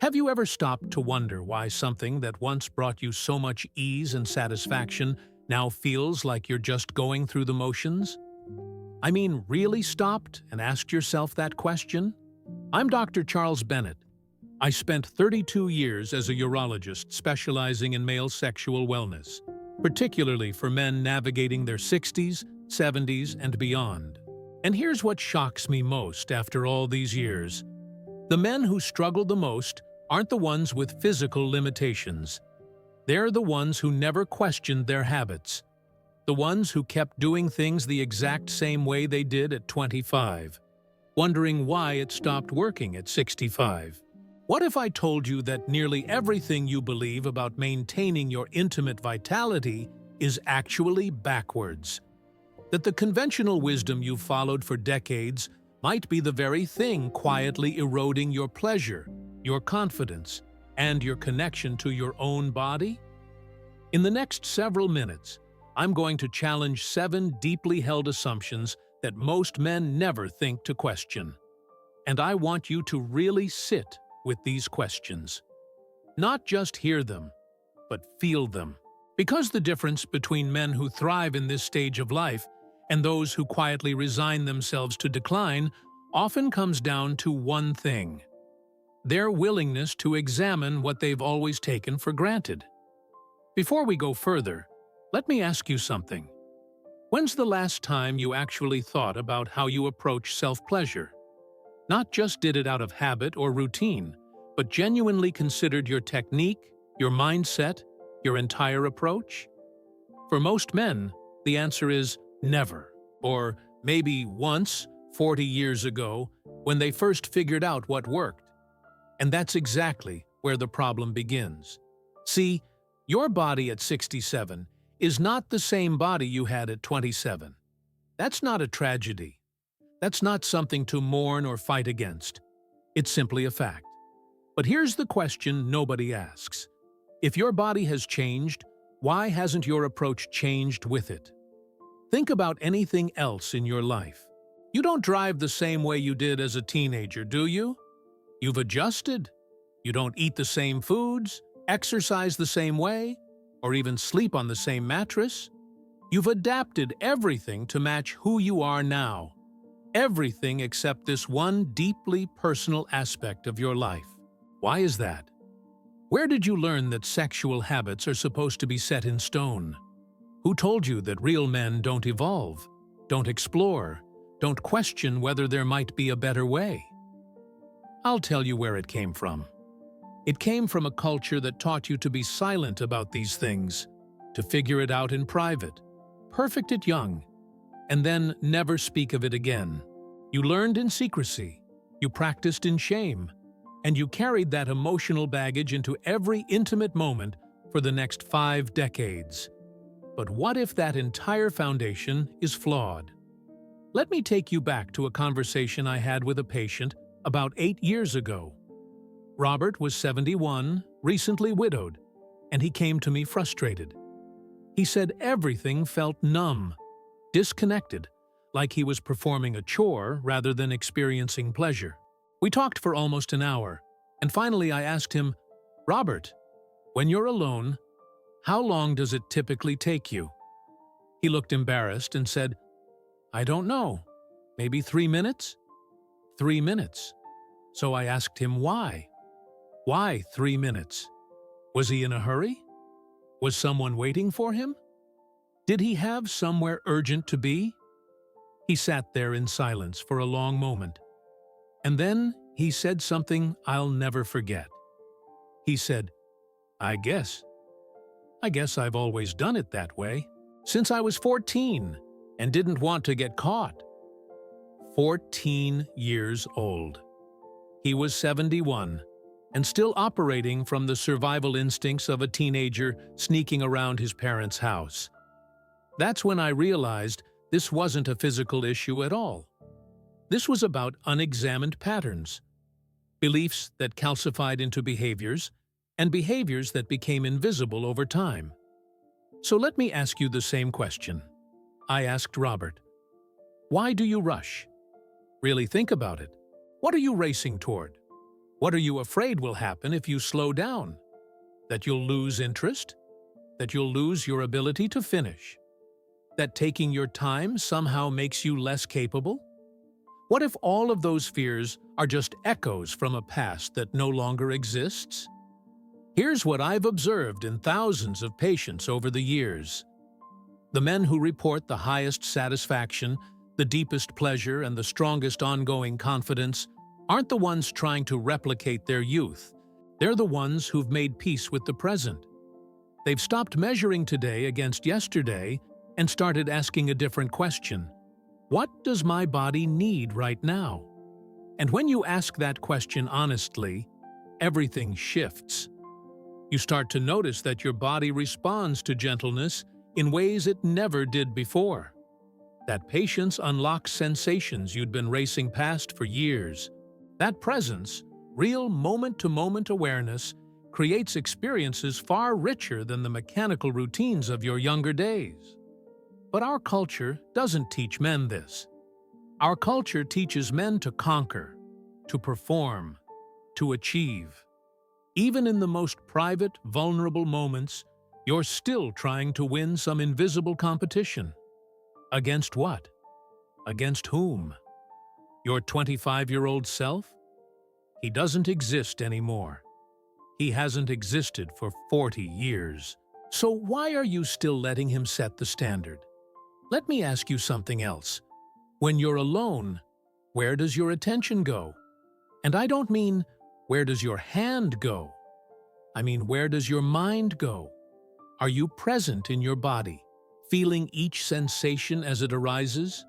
Have you ever stopped to wonder why something that once brought you so much ease and satisfaction now feels like you're just going through the motions? I mean, really stopped and asked yourself that question? I'm Dr. Charles Bennett. I spent 32 years as a urologist specializing in male sexual wellness, particularly for men navigating their 60s, 70s, and beyond. And here's what shocks me most after all these years. The men who struggle the most aren't the ones with physical limitations. They're the ones who never questioned their habits. The ones who kept doing things the exact same way they did at 25, wondering why it stopped working at 65. What if I told you that nearly everything you believe about maintaining your intimate vitality is actually backwards? That the conventional wisdom you've followed for decades might be the very thing quietly eroding your pleasure, your confidence, and your connection to your own body? In the next several minutes, I'm going to challenge 7 deeply held assumptions that most men never think to question. And I want you to really sit with these questions. Not just hear them, but feel them. Because the difference between men who thrive in this stage of life and those who quietly resign themselves to decline often comes down to one thing: their willingness to examine what they've always taken for granted. Before we go further, let me ask you something. When's the last time you actually thought about how you approach self-pleasure? Not just did it out of habit or routine, but genuinely considered your technique, your mindset, your entire approach? For most men, the answer is never, or maybe once, 40 years ago, when they first figured out what worked. And that's exactly where the problem begins. See, your body at 67 is not the same body you had at 27. That's not a tragedy. That's not something to mourn or fight against. It's simply a fact. But here's the question nobody asks. If your body has changed, why hasn't your approach changed with it? Think about anything else in your life. You don't drive the same way you did as a teenager, do you? You've adjusted. You don't eat the same foods, exercise the same way, or even sleep on the same mattress. You've adapted everything to match who you are now. Everything except this one deeply personal aspect of your life. Why is that? Where did you learn that sexual habits are supposed to be set in stone? Who told you that real men don't evolve, don't explore, don't question whether there might be a better way? I'll tell you where it came from. It came from a culture that taught you to be silent about these things, to figure it out in private, perfect it young, and then never speak of it again. You learned in secrecy, you practiced in shame, and you carried that emotional baggage into every intimate moment for the next 5 decades. But what if that entire foundation is flawed? Let me take you back to a conversation I had with a patient about 8 years ago. Robert was 71, recently widowed, and he came to me frustrated. He said everything felt numb, disconnected, like he was performing a chore rather than experiencing pleasure. We talked for almost an hour, and finally I asked him, "Robert, when you're alone, how long does it typically take you?" He looked embarrassed and said, "I don't know, maybe 3 minutes?" 3 minutes. So I asked him why. Why 3 minutes? Was he in a hurry? Was someone waiting for him? Did he have somewhere urgent to be? He sat there in silence for a long moment. And then he said something I'll never forget. He said, I guess I've always done it that way, since I was 14 and didn't want to get caught." 14 years old. He was 71 and still operating from the survival instincts of a teenager sneaking around his parents' house. That's when I realized this wasn't a physical issue at all. This was about unexamined patterns, beliefs that calcified into behaviors, and behaviors that became invisible over time. So let me ask you the same question. I asked Robert, "Why do you rush? Really think about it. What are you racing toward? What are you afraid will happen if you slow down? That you'll lose interest? That you'll lose your ability to finish? That taking your time somehow makes you less capable? What if all of those fears are just echoes from a past that no longer exists? Here's what I've observed in thousands of patients over the years. The men who report the highest satisfaction, the deepest pleasure, and the strongest ongoing confidence aren't the ones trying to replicate their youth. They're the ones who've made peace with the present. They've stopped measuring today against yesterday and started asking a different question. What does my body need right now? And when you ask that question honestly, everything shifts. You start to notice that your body responds to gentleness in ways it never did before. That patience unlocks sensations you'd been racing past for years. That presence, real moment-to-moment awareness, creates experiences far richer than the mechanical routines of your younger days. But our culture doesn't teach men this. Our culture teaches men to conquer, to perform, to achieve. Even in the most private, vulnerable moments, you're still trying to win some invisible competition. Against what? Against whom? Your 25-year-old self? He doesn't exist anymore. He hasn't existed for 40 years. So why are you still letting him set the standard? Let me ask you something else. When you're alone, where does your attention go? And I don't mean, where does your hand go? I mean, where does your mind go? Are you present in your body, feeling each sensation as it arises?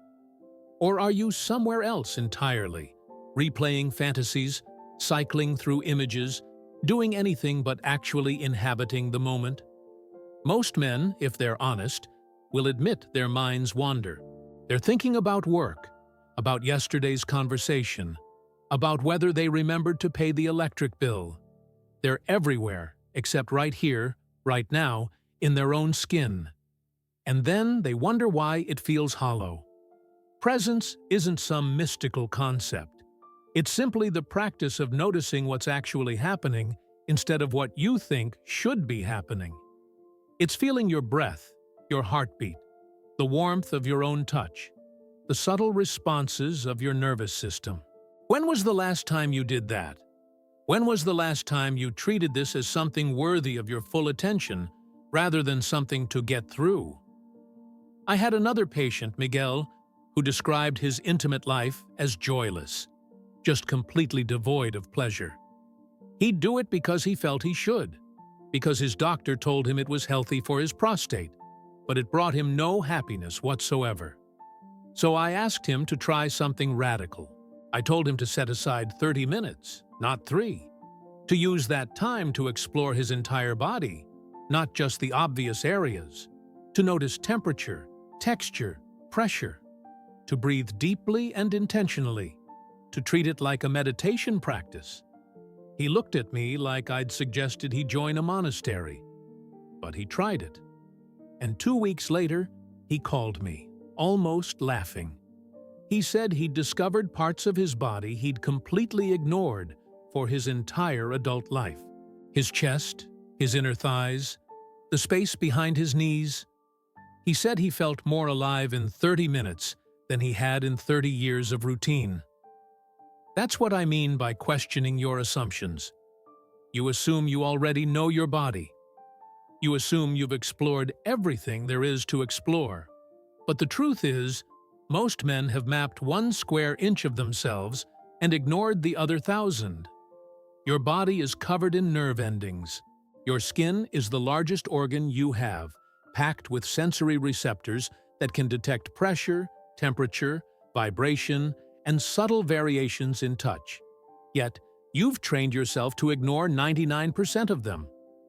Or are you somewhere else entirely, replaying fantasies, cycling through images, doing anything but actually inhabiting the moment? Most men, if they're honest, will admit their minds wander. They're thinking about work, about yesterday's conversation, about whether they remembered to pay the electric bill. They're everywhere, except right here, right now, in their own skin. And then they wonder why it feels hollow. Presence isn't some mystical concept. It's simply the practice of noticing what's actually happening instead of what you think should be happening. It's feeling your breath, your heartbeat, the warmth of your own touch, the subtle responses of your nervous system. When was the last time you did that? When was the last time you treated this as something worthy of your full attention rather than something to get through? I had another patient, Miguel, who described his intimate life as joyless, just completely devoid of pleasure. He'd do it because he felt he should, because his doctor told him it was healthy for his prostate, but it brought him no happiness whatsoever. So I asked him to try something radical. I told him to set aside 30 minutes, not 3, to use that time to explore his entire body, not just the obvious areas, to notice temperature, texture, pressure, to breathe deeply and intentionally, to treat it like a meditation practice. He looked at me like I'd suggested he join a monastery, but he tried it. And 2 weeks later, he called me, almost laughing. He said he'd discovered parts of his body he'd completely ignored for his entire adult life. His chest, his inner thighs, the space behind his knees. He said he felt more alive in 30 minutes than he had in 30 years of routine. That's what I mean by questioning your assumptions. You assume you already know your body. You assume you've explored everything there is to explore. But the truth is, most men have mapped 1 square inch of themselves and ignored the other 1,000. Your body is covered in nerve endings. Your skin is the largest organ you have, packed with sensory receptors that can detect pressure, temperature, vibration, and subtle variations in touch. Yet, you've trained yourself to ignore 99% of them.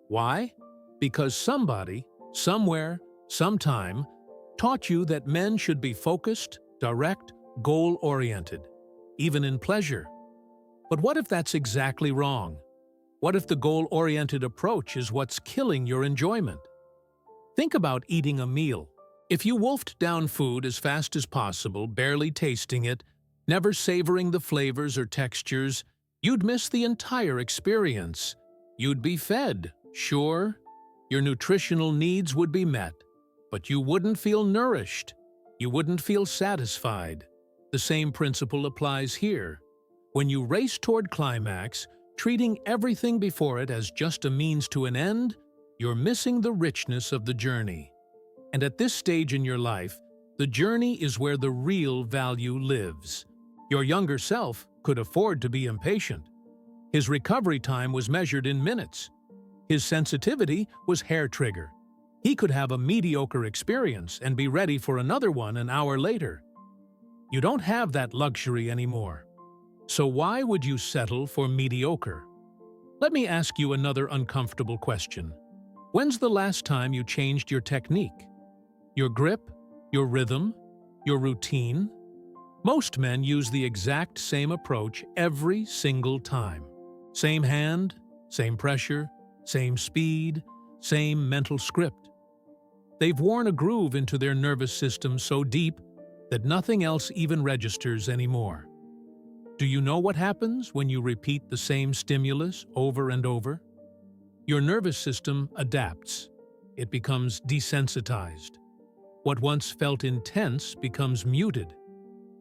Why? Because somebody, somewhere, sometime, taught you that men should be focused, direct, goal-oriented, even in pleasure. But what if that's exactly wrong? What if the goal-oriented approach is what's killing your enjoyment? Think about eating a meal. If you wolfed down food as fast as possible, barely tasting it, never savoring the flavors or textures, You'd miss the entire experience. You'd be fed, sure. Your nutritional needs would be met, but you wouldn't feel nourished. You wouldn't feel satisfied. The same principle applies here. When you race toward climax, treating everything before it as just a means to an end, you're missing the richness of the journey. And at this stage in your life, the journey is where the real value lives. Your younger self could afford to be impatient. His recovery time was measured in minutes. His sensitivity was hair-trigger. He could have a mediocre experience and be ready for another one an hour later. You don't have that luxury anymore. So why would you settle for mediocre? Let me ask you another uncomfortable question. When's the last time you changed your technique? Your grip? Your rhythm? Your routine? Most men use the exact same approach every single time. Same hand, same pressure, same speed, same mental script. They've worn a groove into their nervous system so deep that nothing else even registers anymore. Do you know what happens when you repeat the same stimulus over and over? Your nervous system adapts. It becomes desensitized. What once felt intense becomes muted.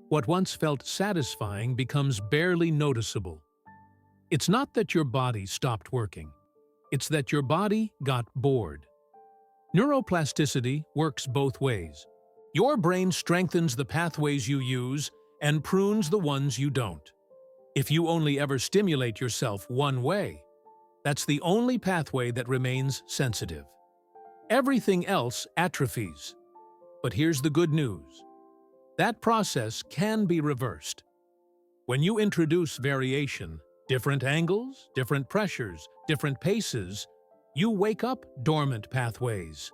What once felt satisfying becomes barely noticeable. It's not that your body stopped working. It's that your body got bored. Neuroplasticity works both ways. Your brain strengthens the pathways you use and prunes the ones you don't. If you only ever stimulate yourself one way, that's the only pathway that remains sensitive. Everything else atrophies. But here's the good news. That process can be reversed. When you introduce variation, different angles, different pressures, different paces, you wake up dormant pathways.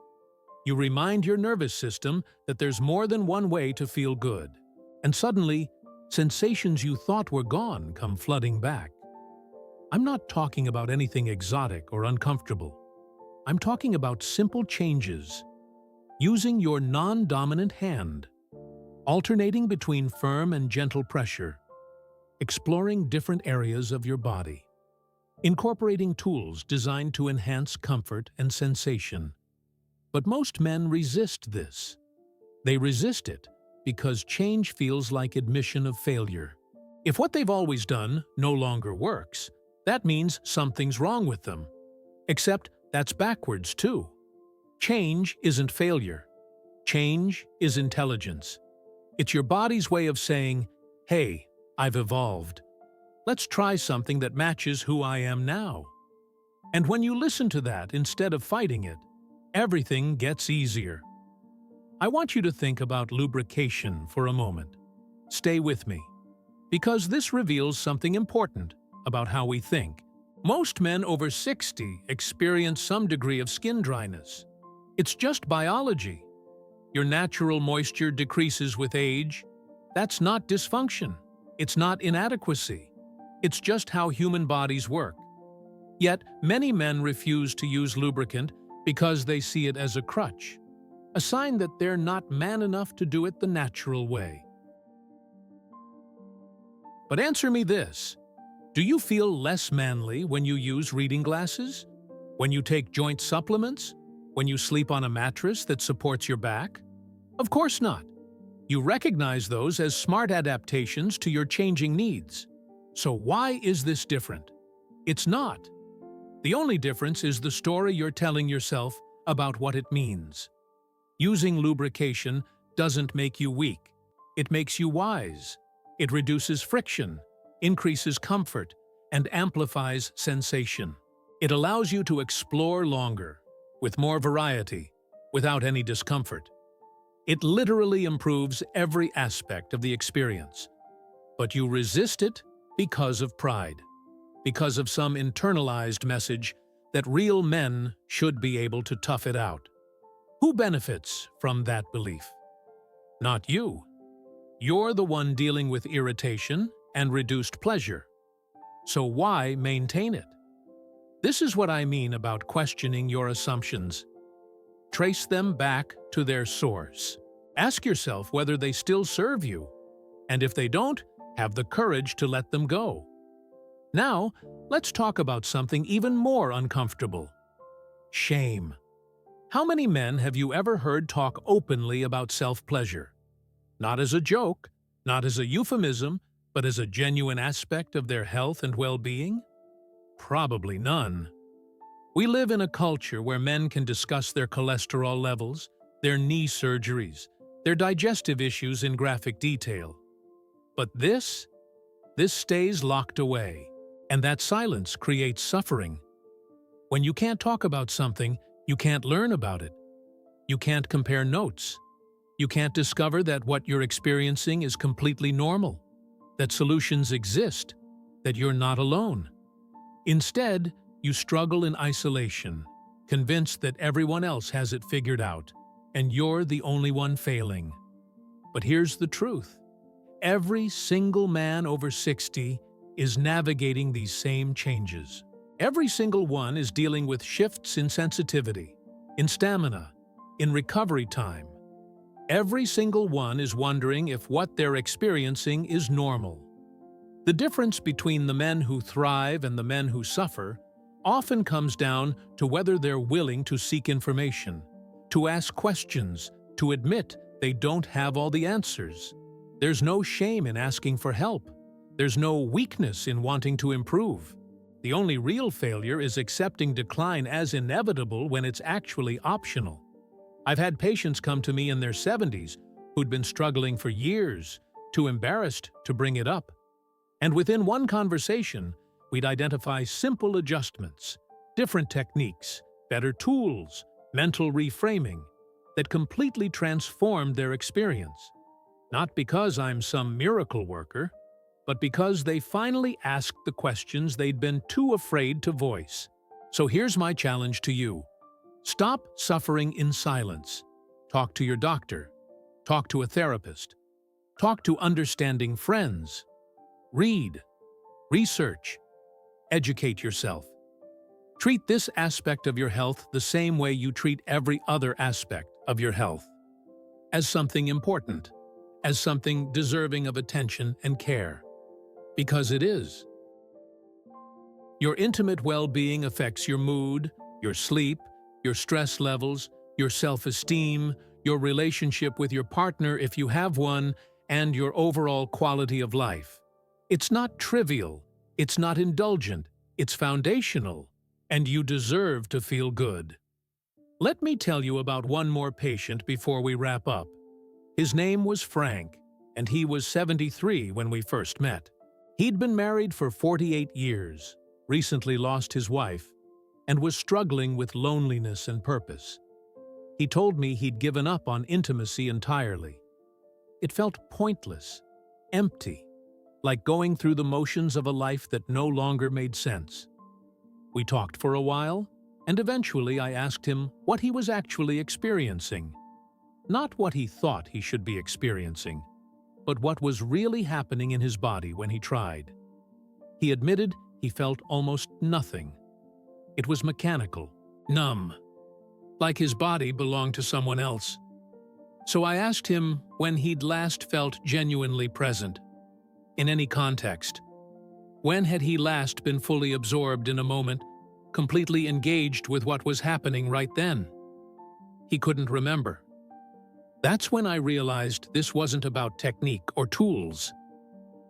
You remind your nervous system that there's more than one way to feel good. And suddenly, sensations you thought were gone come flooding back. I'm not talking about anything exotic or uncomfortable. I'm talking about simple changes. Using your non-dominant hand, alternating between firm and gentle pressure, exploring different areas of your body, incorporating tools designed to enhance comfort and sensation. But most men resist this. They resist it because change feels like admission of failure. If what they've always done no longer works, that means something's wrong with them. Except that's backwards too. Change isn't failure. Change is intelligence. It's your body's way of saying, hey, I've evolved. Let's try something that matches who I am now. And when you listen to that instead of fighting it, everything gets easier. I want you to think about lubrication for a moment. Stay with me, because this reveals something important about how we think. Most men over 60 experience some degree of skin dryness. It's just biology. Your natural moisture decreases with age. That's not dysfunction. It's not inadequacy. It's just how human bodies work. Yet, many men refuse to use lubricant because they see it as a crutch, a sign that they're not man enough to do it the natural way. But answer me this. Do you feel less manly when you use reading glasses? When you take joint supplements? When you sleep on a mattress that supports your back? Of course not. You recognize those as smart adaptations to your changing needs. So why is this different? It's not. The only difference is the story you're telling yourself about what it means. Using lubrication doesn't make you weak. It makes you wise. It reduces friction, increases comfort, and amplifies sensation. It allows you to explore longer, with more variety, without any discomfort. It literally improves every aspect of the experience. But you resist it because of pride, because of some internalized message that real men should be able to tough it out. Who benefits from that belief? Not you. You're the one dealing with irritation and reduced pleasure. So why maintain it? This is what I mean about questioning your assumptions. Trace them back to their source. Ask yourself whether they still serve you, and if they don't, have the courage to let them go. Now, let's talk about something even more uncomfortable. Shame. How many men have you ever heard talk openly about self-pleasure? Not as a joke, not as a euphemism, but as a genuine aspect of their health and well-being? Probably none. We live in a culture where men can discuss their cholesterol levels, their knee surgeries, their digestive issues in graphic detail. But this stays locked away, and that silence creates suffering. When you can't talk about something, you can't learn about it. You can't compare notes. You can't discover that what you're experiencing is completely normal, that solutions exist, that you're not alone. Instead, you struggle in isolation, convinced that everyone else has it figured out, and you're the only one failing. But here's the truth. Every single man over 60 is navigating these same changes. Every single one is dealing with shifts in sensitivity, in stamina, in recovery time. Every single one is wondering if what they're experiencing is normal. The difference between the men who thrive and the men who suffer often comes down to whether they're willing to seek information, to ask questions, to admit they don't have all the answers. There's no shame in asking for help. There's no weakness in wanting to improve. The only real failure is accepting decline as inevitable when it's actually optional. I've had patients come to me in their 70s who'd been struggling for years, too embarrassed to bring it up. And within one conversation, we'd identify simple adjustments, different techniques, better tools, mental reframing that completely transformed their experience. Not because I'm some miracle worker, but because they finally asked the questions they'd been too afraid to voice. So here's my challenge to you. Stop suffering in silence. Talk to your doctor. Talk to a therapist. Talk to understanding friends. Read. Research. Educate yourself. Treat this aspect of your health the same way you treat every other aspect of your health. As something important. As something deserving of attention and care. Because it is. Your intimate well-being affects your mood, your sleep, your stress levels, your self-esteem, your relationship with your partner if you have one, and your overall quality of life. It's not trivial, it's not indulgent, it's foundational, and you deserve to feel good. Let me tell you about one more patient before we wrap up. His name was Frank, and he was 73 when we first met. He'd been married for 48 years, recently lost his wife, and was struggling with loneliness and purpose. He told me he'd given up on intimacy entirely. It felt pointless, empty, like going through the motions of a life that no longer made sense. We talked for a while, and eventually I asked him what he was actually experiencing. Not what he thought he should be experiencing, but what was really happening in his body when he tried. He admitted he felt almost nothing. It was mechanical, numb, like his body belonged to someone else. So I asked him when he'd last felt genuinely present, in any context. When had he last been fully absorbed in a moment, completely engaged with what was happening right then? He couldn't remember. That's when I realized this wasn't about technique or tools.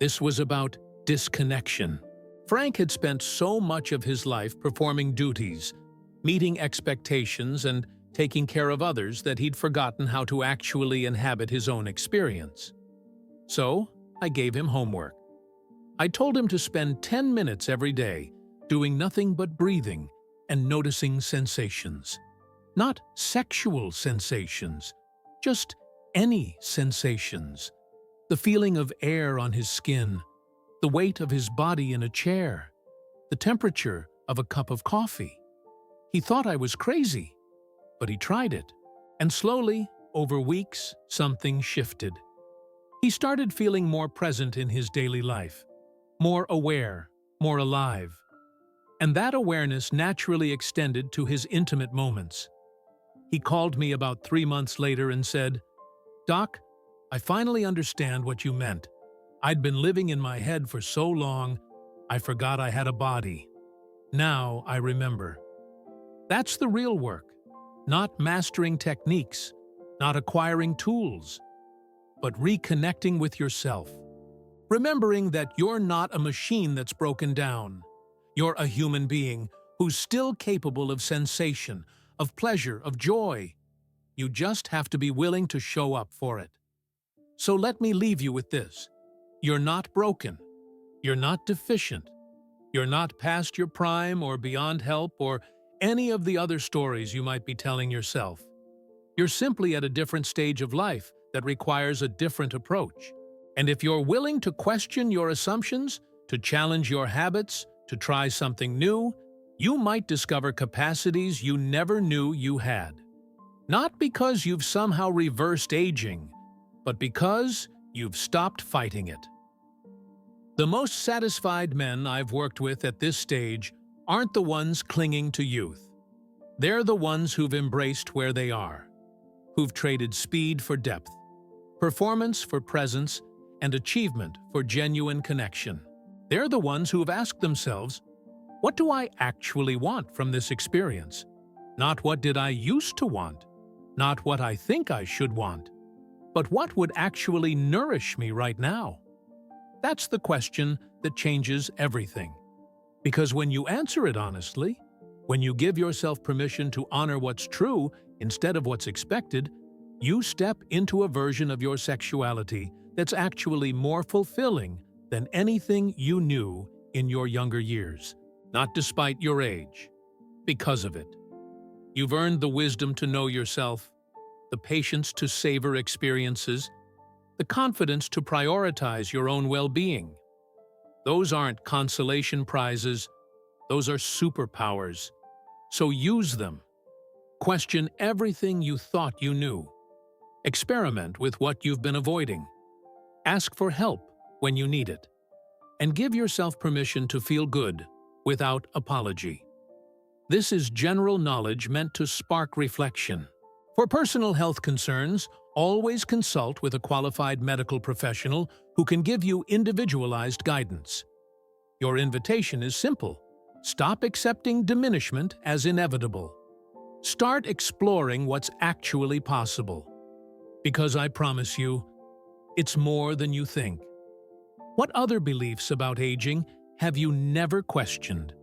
This was about disconnection. Frank had spent so much of his life performing duties, meeting expectations, and taking care of others that he'd forgotten how to actually inhabit his own experience. So, I gave him homework. I told him to spend 10 minutes every day doing nothing but breathing and noticing sensations. Not sexual sensations, just any sensations. The feeling of air on his skin, the weight of his body in a chair, the temperature of a cup of coffee. He thought I was crazy, but he tried it. And slowly, over weeks, something shifted. He started feeling more present in his daily life, more aware, more alive. And that awareness naturally extended to his intimate moments. He called me about 3 months later and said, "Doc, I finally understand what you meant. I'd been living in my head for so long, I forgot I had a body. Now I remember. That's the real work, not mastering techniques, not acquiring tools, but reconnecting with yourself. Remembering that you're not a machine that's broken down. You're a human being who's still capable of sensation, of pleasure, of joy. You just have to be willing to show up for it. So let me leave you with this. You're not broken. You're not deficient. You're not past your prime or beyond help or any of the other stories you might be telling yourself. You're simply at a different stage of life that requires a different approach. And if you're willing to question your assumptions, to challenge your habits, to try something new, you might discover capacities you never knew you had. Not because you've somehow reversed aging, but because you've stopped fighting it. The most satisfied men I've worked with at this stage aren't the ones clinging to youth. They're the ones who've embraced where they are, who've traded speed for depth, performance for presence, and achievement for genuine connection. They're the ones who've asked themselves, what do I actually want from this experience? Not what did I used to want, not what I think I should want, but what would actually nourish me right now? That's the question that changes everything. Because when you answer it honestly, when you give yourself permission to honor what's true instead of what's expected, you step into a version of your sexuality that's actually more fulfilling than anything you knew in your younger years, not despite your age, because of it. You've earned the wisdom to know yourself, the patience to savor experiences, the confidence to prioritize your own well-being. Those aren't consolation prizes, those are superpowers. So use them. Question everything you thought you knew. Experiment with what you've been avoiding. Ask for help when you need it. And give yourself permission to feel good without apology. This is general knowledge meant to spark reflection. For personal health concerns, always consult with a qualified medical professional who can give you individualized guidance. Your invitation is simple. Stop accepting diminishment as inevitable. Start exploring what's actually possible. Because I promise you, it's more than you think. What other beliefs about aging have you never questioned?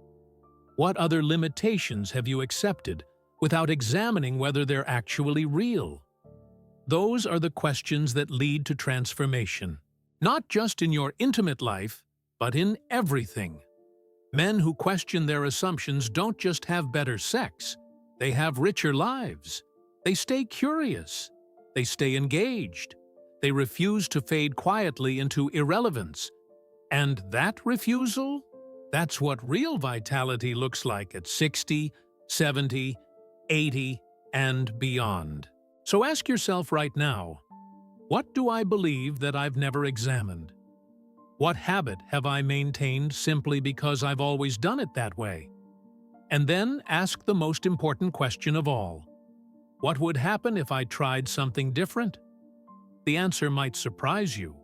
What other limitations have you accepted without examining whether they're actually real? Those are the questions that lead to transformation, not just in your intimate life, but in everything. Men who question their assumptions don't just have better sex, they have richer lives. They stay curious. They stay engaged. They refuse to fade quietly into irrelevance. And that refusal? That's what real vitality looks like at 60, 70, 80, and beyond. So ask yourself right now, what do I believe that I've never examined? What habit have I maintained simply because I've always done it that way? And then ask the most important question of all. What would happen if I tried something different? The answer might surprise you.